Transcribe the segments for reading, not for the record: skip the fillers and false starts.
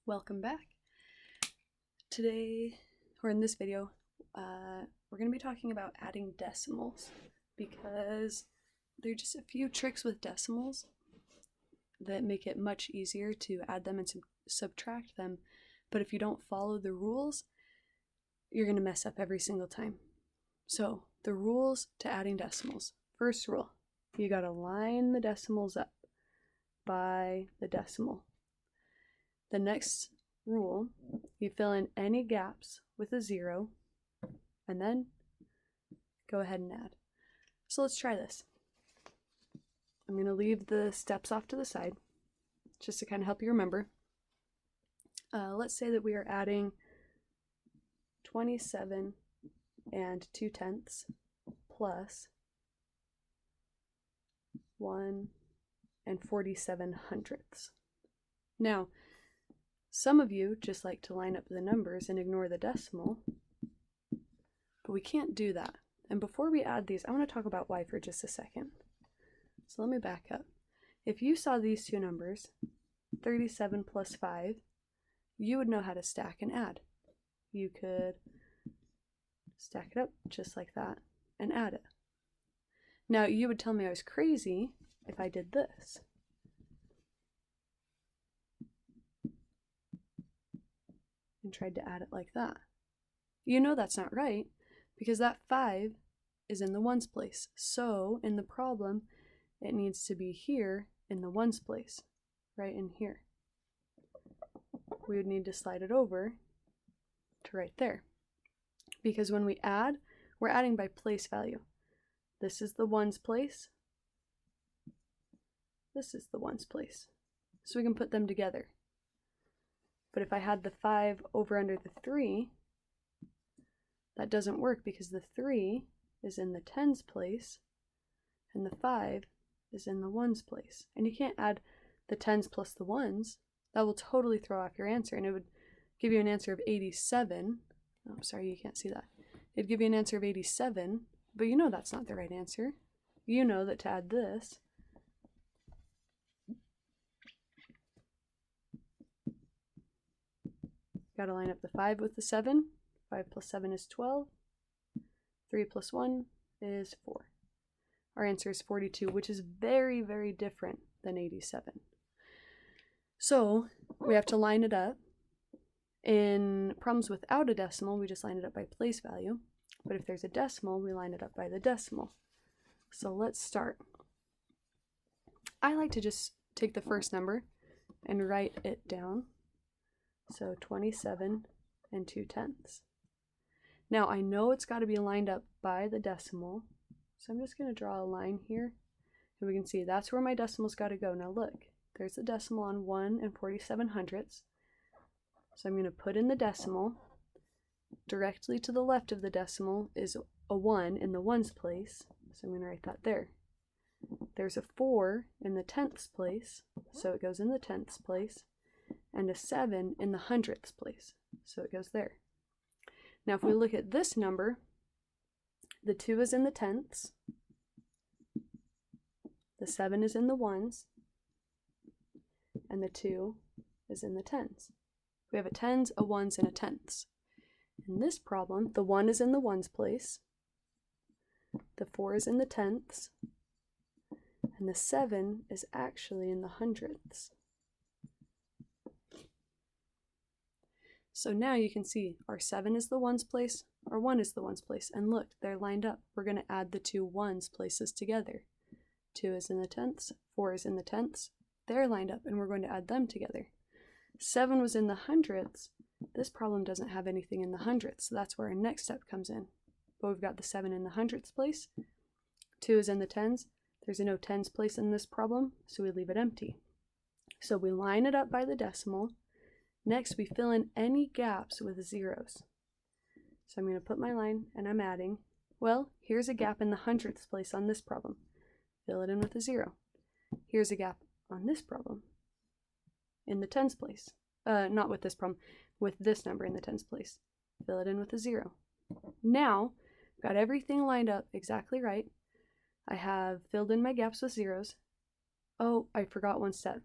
Welcome back. Today, or in this video, we're going to be talking about adding decimals because there are just a few tricks with decimals that make it much easier to add them and subtract them. But if you don't follow the rules, you're going to mess up every single time. So, the rules to adding decimals. First rule, you got to line the decimals up by the decimal. The next rule, you fill in any gaps with a 0, and then go ahead and add. So let's try this. I'm going to leave the steps off to the side, just to kind of help you remember. Let's say that we are adding 27 and 2/10 plus 1 and 47/100. Now, some of you just like to line up the numbers and ignore the decimal, but we can't do that. And before we add these, I want to talk about why for just a second. So let me back up. If you saw these two numbers, 37 plus 5, you would know how to stack and add. You could stack it up just like that and add it. Now, you would tell me I was crazy if I did this. And tried to add it like that. You know that's not right because that 5 is in the ones place. So in the problem, it needs to be here in the ones place, right in here. We would need to slide it over to right there. Because when we add, we're adding by place value. This is the ones place. This is the ones place. So we can put them together. But if I had the 5 over under the 3, that doesn't work because the 3 is in the tens place and the 5 is in the ones place. And you can't add the tens plus the ones. That will totally throw off your answer, and it would give you an answer of 87. Oh, sorry, you can't see that. It'd give you an answer of 87, but you know that's not the right answer. You know that to add this, got to line up the 5 with the 7. 5 plus 7 is 12. 3 plus 1 is 4. Our answer is 42, which is very, very different than 87. So we have to line it up. In problems without a decimal, we just line it up by place value. But if there's a decimal, we line it up by the decimal. So let's start. I like to just take the first number and write it down. So 27 and 2/10. Now I know it's got to be lined up by the decimal, so I'm just going to draw a line here, and we can see that's where my decimal's got to go. Now look, there's the decimal on 1 and 47/100. So I'm going to put in the decimal. Directly to the left of the decimal is a 1 in the ones place, so I'm going to write that there. There's a 4 in the tenths place, so it goes in the tenths place. And a 7 in the hundredths place, so it goes there. Now if we look at this number, the 2 is in the tenths, the 7 is in the ones, and the 2 is in the tens. We have a tens, a ones, and a tenths. In this problem, the 1 is in the ones place, the 4 is in the tenths, and the 7 is actually in the hundredths. So now you can see our 7 is the ones place, our 1 is the ones place, and look, they're lined up. We're going to add the two ones places together. 2 is in the tenths, 4 is in the tenths, they're lined up, and we're going to add them together. 7 was in the hundredths. This problem doesn't have anything in the hundredths, so that's where our next step comes in. But we've got the 7 in the hundredths place, 2 is in the tens, there's no tens place in this problem, so we leave it empty. So we line it up by the decimal. Next, we fill in any gaps with zeros. So I'm going to put my line, and I'm adding. Well, here's a gap in the hundredths place on this problem. Fill it in with a 0. Here's a gap on this problem in the tens place. Not with this problem, with this number in the tens place. Fill it in with a 0. Now, got everything lined up exactly right. I have filled in my gaps with zeros. Oh, I forgot one step.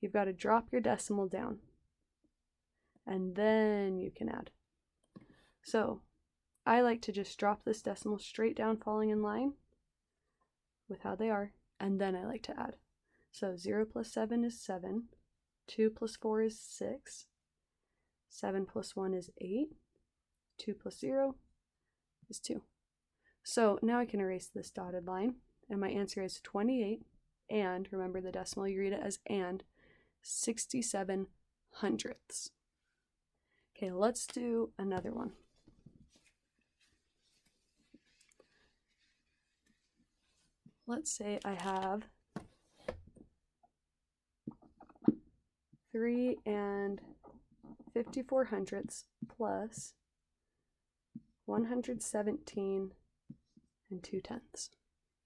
You've got to drop your decimal down. and then you can add. So I like to just drop this decimal straight down, falling in line with how they are, and then I like to add. So 0 plus 7 is 7, 2 plus 4 is 6, 7 plus 1 is 8, 2 plus 0 is 2. So now I can erase this dotted line, and my answer is 28, and remember the decimal, you read it as and, 67 hundredths. Okay, let's do another one. Let's say I have 3 and 54 hundredths plus 117 and 2 tenths.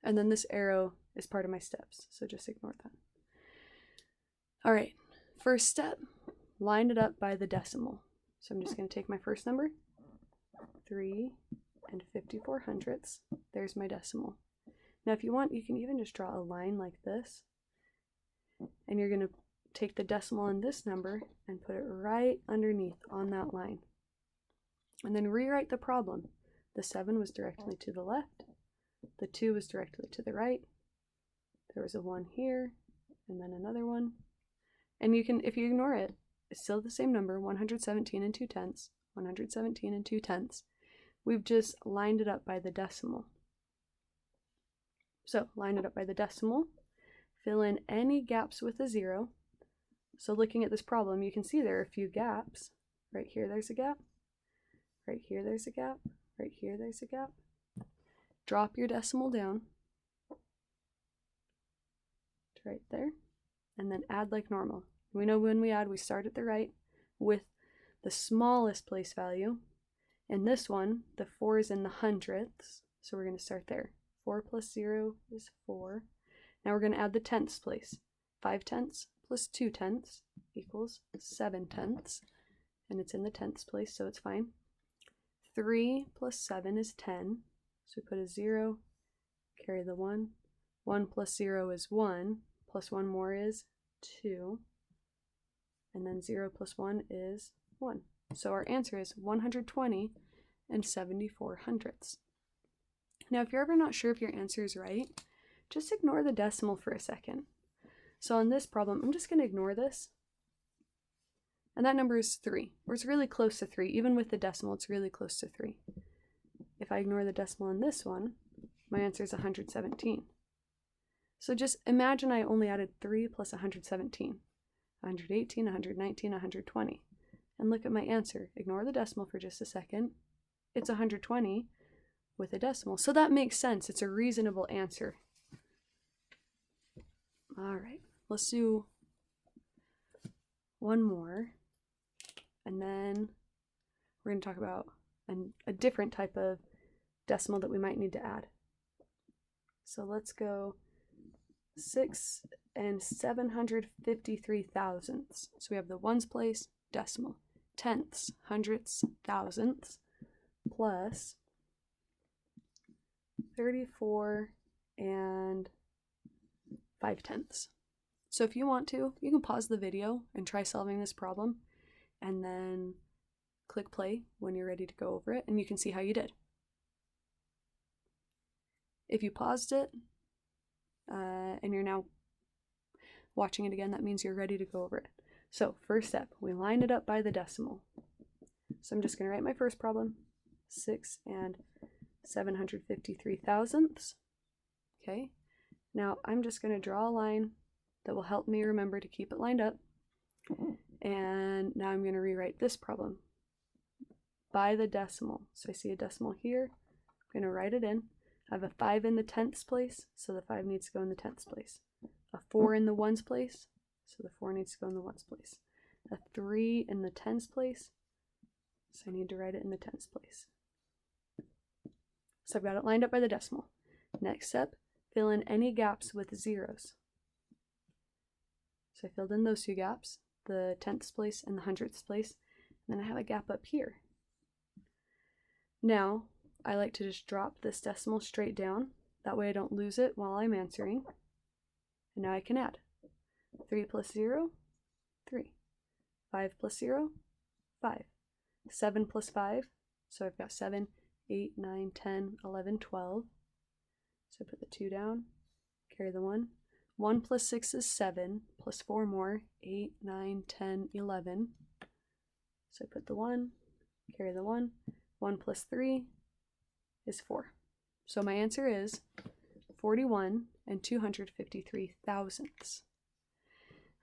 And then this arrow is part of my steps, so just ignore that. All right, first step, line it up by the decimal. So I'm just going to take my first number, 3 and 54 hundredths. There's my decimal. Now if you want, you can even just draw a line like this, and you're going to take the decimal in this number and put it right underneath on that line. And then rewrite the problem. The 7 was directly to the left, the 2 was directly to the right, there was a 1 here, and then another one. And you can, if you ignore it, it's still the same number, 117 and 2 tenths, 117 and 2 tenths. We've just lined it up by the decimal. So line it up by the decimal, fill in any gaps with a 0. So looking at this problem, you can see there are a few gaps. Right here there's a gap, right here there's a gap, right here there's a gap. Drop your decimal down to right there, and then add like normal. We know when we add, we start at the right with the smallest place value. In this one, the 4 is in the hundredths, so we're going to start there. 4 plus 0 is 4. Now we're going to add the tenths place. 5 tenths plus 2 tenths equals 7 tenths, and it's in the tenths place, so it's fine. 3 plus 7 is 10, so we put a 0, carry the 1. 1 plus 0 is 1, plus 1 more is 2, and then 0 plus 1 is 1. So our answer is 120 and 74 hundredths. Now if you're ever not sure if your answer is right, just ignore the decimal for a second. So on this problem, I'm just going to ignore this. And that number is 3, or it's really close to 3. Even with the decimal, it's really close to 3. If I ignore the decimal in this one, my answer is 117. So just imagine I only added 3 plus 117. 118, 119, 120. And look at my answer. Ignore the decimal for just a second. It's 120 with a decimal. So that makes sense. It's a reasonable answer. All right, let's do one more. And then we're going to talk about a different type of decimal that we might need to add. So let's go 6 and 753 thousandths. So we have the ones place, decimal, tenths, hundredths, thousandths, plus 34 and 5 tenths. So if you want to, you can pause the video and try solving this problem, and then click play when you're ready to go over it, and you can see how you did. If you paused it and you're now watching it again, that means you're ready to go over it. So first step, we line it up by the decimal. So I'm just going to write my first problem, 6 and 753 thousandths. Okay, now I'm just going to draw a line that will help me remember to keep it lined up. And now I'm going to rewrite this problem by the decimal. So I see a decimal here. I'm going to write it in. I have a 5 in the tenths place, so the 5 needs to go in the tenths place. A 4 in the ones place, so the 4 needs to go in the ones place. A 3 in the tens place, so I need to write it in the tens place. So I've got it lined up by the decimal. Next step, fill in any gaps with zeros. So I filled in those two gaps, the tenths place and the hundredths place, and then I have a gap up here. Now, I like to just drop this decimal straight down. That way I don't lose it while I'm answering. And now I can add. 3 plus 0, 3. 5 plus 0, 5. 7 plus 5, so I've got 7, 8, 9, 10, 11, 12. So put the 2 down, carry the 1. 1 plus 6 is 7, plus 4 more, 8, 9, 10, 11. So put the 1, carry the 1. 1 plus 3 is 4. So my answer is 41 and 253 thousandths.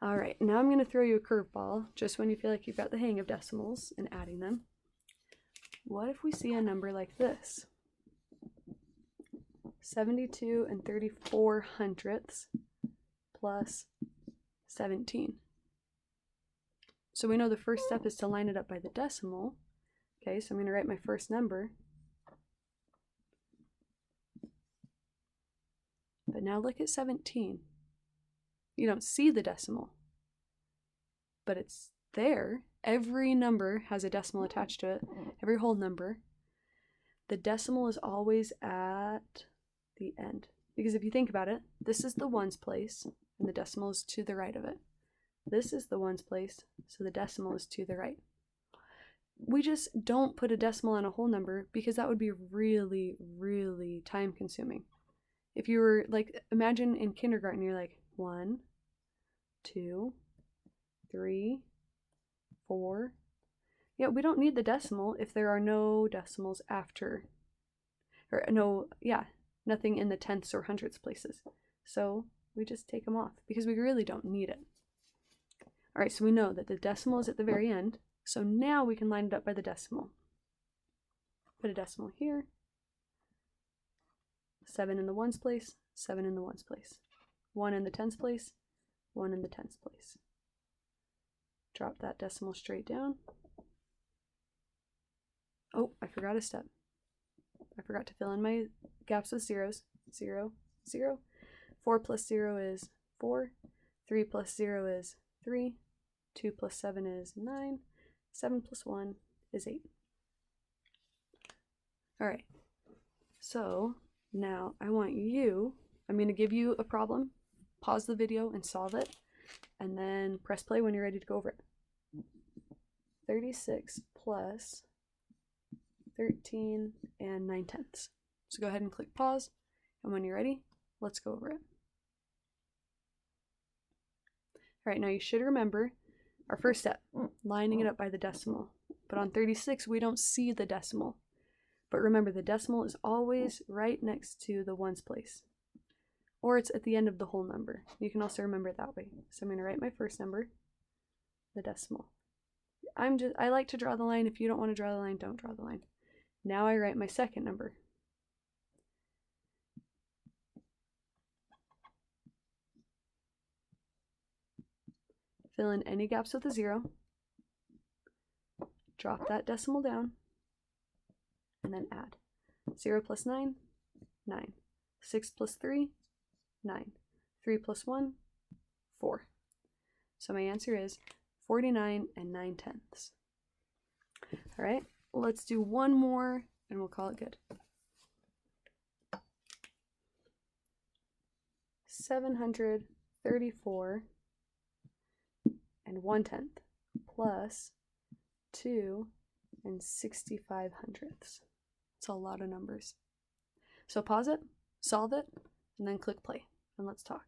All right, now I'm going to throw you a curveball just when you feel like you've got the hang of decimals and adding them. What if we see a number like this? 72 and 34 hundredths plus 17. So we know the first step is to line it up by the decimal. Okay, so I'm going to write my first number. But now look at 17. You don't see the decimal, but it's there. Every number has a decimal attached to it, every whole number. The decimal is always at the end. Because if you think about it, this is the ones place, and the decimal is to the right of it. This is the ones place, so the decimal is to the right. We just don't put a decimal on a whole number because that would be really, really time consuming. If you were like, imagine in kindergarten, you're like 1, 2, 3, 4. Yeah, we don't need the decimal if there are no decimals after, or nothing in the tenths or hundredths places. So we just take them off because we really don't need it. All right, so we know that the decimal is at the very end. So now we can line it up by the decimal. Put a decimal here. 7 in the ones place, 7 in the ones place. 1 in the tens place, 1 in the tens place. Drop that decimal straight down. Oh, I forgot a step. I forgot to fill in my gaps with zeros. 0, 0. 4 plus 0 is 4. 3 plus 0 is 3. 2 plus 7 is 9. 7 plus 1 is 8. All right. So now I'm going to give you a problem, pause the video and solve it, and then press play when you're ready to go over it. 36 plus 13 and 9/10. So go ahead and click pause, and when you're ready, let's go over it. All right, now you should remember our first step, lining it up by the decimal. But on 36, we don't see the decimal. But remember, the decimal is always right next to the ones place. Or it's at the end of the whole number. You can also remember it that way. So I'm going to write my first number, the decimal. I like to draw the line. If you don't want to draw the line, don't draw the line. Now I write my second number. Fill in any gaps with a 0. Drop that decimal down. And then add. 0 plus 9, 9. 6 plus 3, 9. 3 plus 1, 4. So my answer is 49 and 9/10. All right, let's do one more and we'll call it good. 734 and 1/10 plus 2 and 65 hundredths. It's a lot of numbers. So pause it, solve it, and then click play, and let's talk.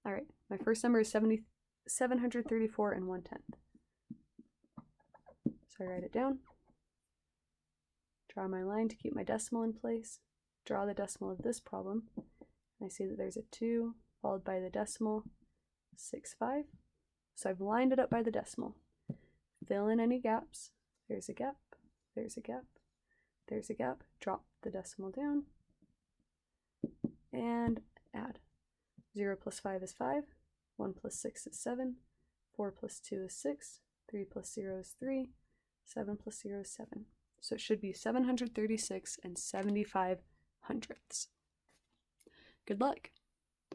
All right, my first number is 734 and 1/10. So I write it down, draw my line to keep my decimal in place, draw the decimal of this problem, and I see that there's a 2 followed by the decimal 65. So I've lined it up by the decimal. Fill in any gaps. There's a gap, there's a gap, there's a gap. Drop the decimal down and add. 0 plus 5 is 5, 1 plus 6 is 7, 4 plus 2 is 6, 3 plus 0 is 3, 7 plus 0 is 7. So it should be 736 and 75 hundredths. Good luck.